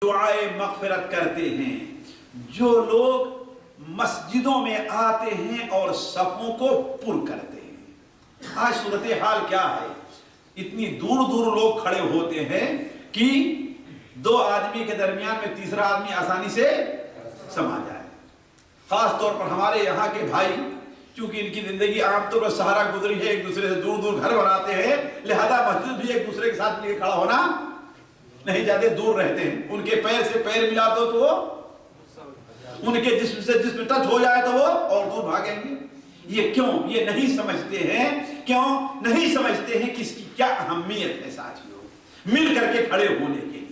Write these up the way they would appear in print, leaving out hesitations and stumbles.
دعائے مغفرت کرتے ہیں جو لوگ مسجدوں میں آتے ہیں اور صفوں کو پر کرتے ہیں۔ آج صورتحال کیا ہے؟ اتنی دور دور لوگ کھڑے ہوتے ہیں کہ دو آدمی کے درمیان میں تیسرا آدمی آسانی سے سما جائے۔ خاص طور پر ہمارے یہاں کے بھائی، چونکہ ان کی زندگی عام طور پر سہارا گزری ہے، ایک دوسرے سے دور دور گھر بناتے ہیں، لہذا مسجد بھی ایک دوسرے کے ساتھ مل کے کھڑا ہونا نہیں جاتے، دور رہتے ہیں۔ ان کے پیر سے پیر ملا دو تو وہ، ان کے جسم سے جسم ٹچ ہو جائے تو وہ اور دور بھاگیں گے۔ یہ کیوں؟ یہ نہیں سمجھتے ہیں، کیوں نہیں سمجھتے ہیں کہ اس کی کیا اہمیت ہے ساتھیوں، مل کر کے کھڑے ہونے کے لیے۔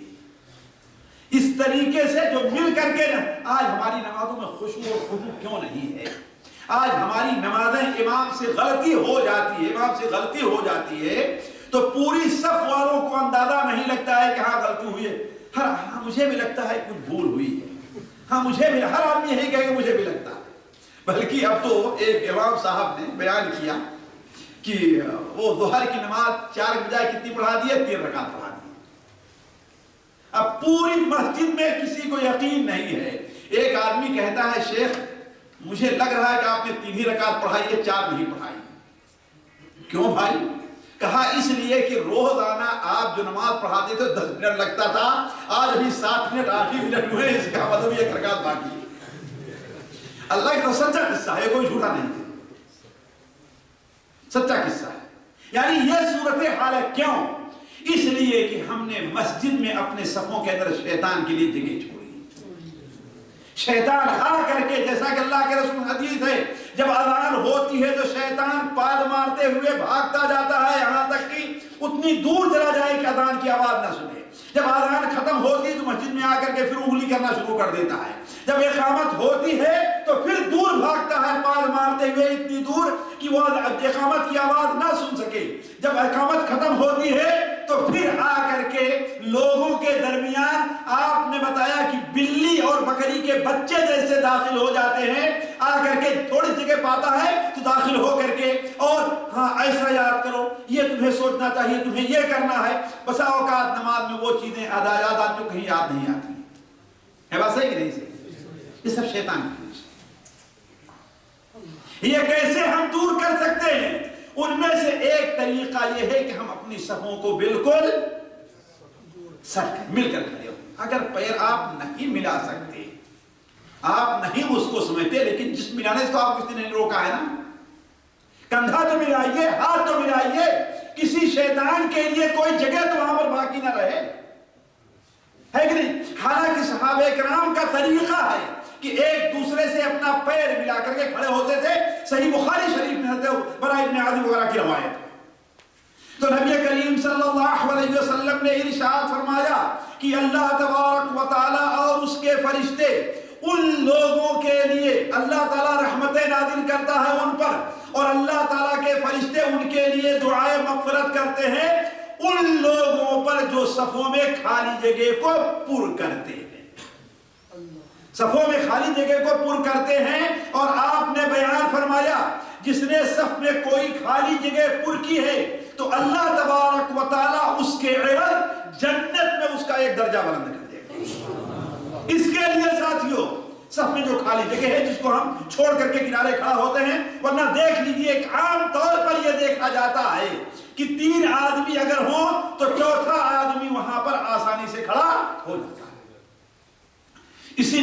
اس طریقے سے جو مل کر کے آج ہماری نمازوں میں خشوع اور خضوع کیوں نہیں ہے؟ آج ہماری نمازیں امام سے غلطی ہو جاتی ہے تو پوری صف والوں کو اندازہ نہیں لگتا ہے کہ ہاں غلطی ہوئی ہے، ہاں مجھے بھی لگتا ہے کچھ بھول ہوئی ہے، ہاں مجھے بھی، ہر آدمی یہی کہے کہ مجھے بھی لگتا ہے۔ بلکہ اب تو ایک امام صاحب نے بیان کیا کہ وہ ظہر کی نماز 4 کی بجائے کتنی پڑھا دی ہے؟ 3 رکعت پڑھا دی۔ اب پوری مسجد میں کسی کو یقین نہیں ہے۔ ایک آدمی کہتا ہے شیخ مجھے لگ رہا ہے کہ آپ نے 3 ہی رکعت پڑھائی ہے، 4 نہیں پڑھائی۔ کیوں بھائی؟ کہا اس لیے کہ روزانہ آپ جو نماز پڑھاتے تھے 10 منٹ لگتا تھا، آج ابھی 7 منٹ 8 منٹ ہوئے، اس کا مطلب 1 رکعت باقی ہے۔ اللہ کا سچا قصہ ہے، کوئی جھوٹا نہیں ہے، سچا قصہ ہے۔ یعنی یہ صورتحال ہے، کیوں؟ اس لیے کہ ہم نے مسجد میں اپنے صفوں کے اندر شیطان کے لیے جگہ چھوڑی۔ شیطان آ کر کے، جیسا کہ اللہ کے رسول حدیث ہے، جب اذان ہوتی ہے تو شیطان پاد مارتے ہوئے بھاگتا جاتا ہے، یہاں تک کہ اتنی دور چلا جائے کہ اذان کی آواز نہ سنے۔ جب اذان ختم ہوتی تو مسجد میں آ کر کے پھر انگلی کرنا شروع کر دیتا ہے۔ جب اقامت ہوتی ہے تو پھر دور بھاگتا ہے پاد مارتے ہوئے، اتنی دور کہ وہ اقامت کی آواز نہ سن سکے۔ جب اقامت ختم ہوتی ہے تو پھر آ کر کے لوگوں کے درمیان، آپ نے بتایا کہ بلی اور بکری کے بچے جیسے داخل ہو جاتے ہیں، آ کر کے تھوڑی جگہ پاتا ہے تو داخل ہو کر کے، اور ہاں ایسا یاد کرو، یہ تمہیں سوچنا چاہیے، تمہیں یہ کرنا ہے۔ بسا اوقات نماز میں وہ چیزیں یاد آتی جو کہیں یاد نہیں آتی ہے۔ بات صحیح کہ نہیں صحیح؟ یہ سب شیطان کی وجہ سے۔ یہ کیسے ہم دور کر سکتے ہیں؟ ان میں سے ایک طریقہ یہ ہے کہ ہم اپنی صفوں کو بالکل مل کر کھڑے ہوں۔ اگر پیر آپ نہیں ملا سکتے، آپ نہیں اس کو سمجھتے، لیکن جس ملانے سے تو آپ کسی نے روکا ہے نا، کندھا تو ملائیے، ہاتھ تو ملائیے، کسی شیطان کے لیے کوئی جگہ تو وہاں پر باقی نہ رہے، ہے کہ نہیں؟ حالانکہ صحابہ کرام کا طریقہ ہے کہ ایک دوسرے سے اپنا پیر ملا کر کے کھڑے ہوتے تھے۔ صحیح بخاری شریف میں حضرت برا ابن عازب وغیرہ کی روایت ہے۔ تو نبی کریم صلی اللہ علیہ وسلم نے ارشاد فرمایا کہ اللہ تبارک و تعالی اور اس کے فرشتے ان لوگوں کے لیے، اللہ تعالیٰ رحمتیں نازل کرتا ہے ان پر، اور اللہ تعالیٰ کے فرشتے ان کے لیے دعائے مغفرت کرتے ہیں ان لوگوں پر جو صفوں میں خالی جگہ کو پر کرتے ہیں، صفوں میں خالی جگہ کو پر کرتے ہیں۔ اور آپ نے بیان فرمایا جس نے صف میں کوئی خالی جگہ پر کی ہے تو اللہ تبارک و تعالیٰ اس کے عوض جنت میں اس کا ایک درجہ بلند کر دے گا۔ اس کے لیے ساتھیوں، صف میں جو خالی جگہ ہے جس کو ہم چھوڑ کر کے کنارے کھڑا ہوتے ہیں، ورنہ دیکھ لیجئے ایک عام طور پر یہ دیکھا جاتا ہے کہ 3 آدمی اگر ہوں تو 4تھا آدمی وہاں پر آسانی سے کھڑا ہو جاتا ہے۔ اسی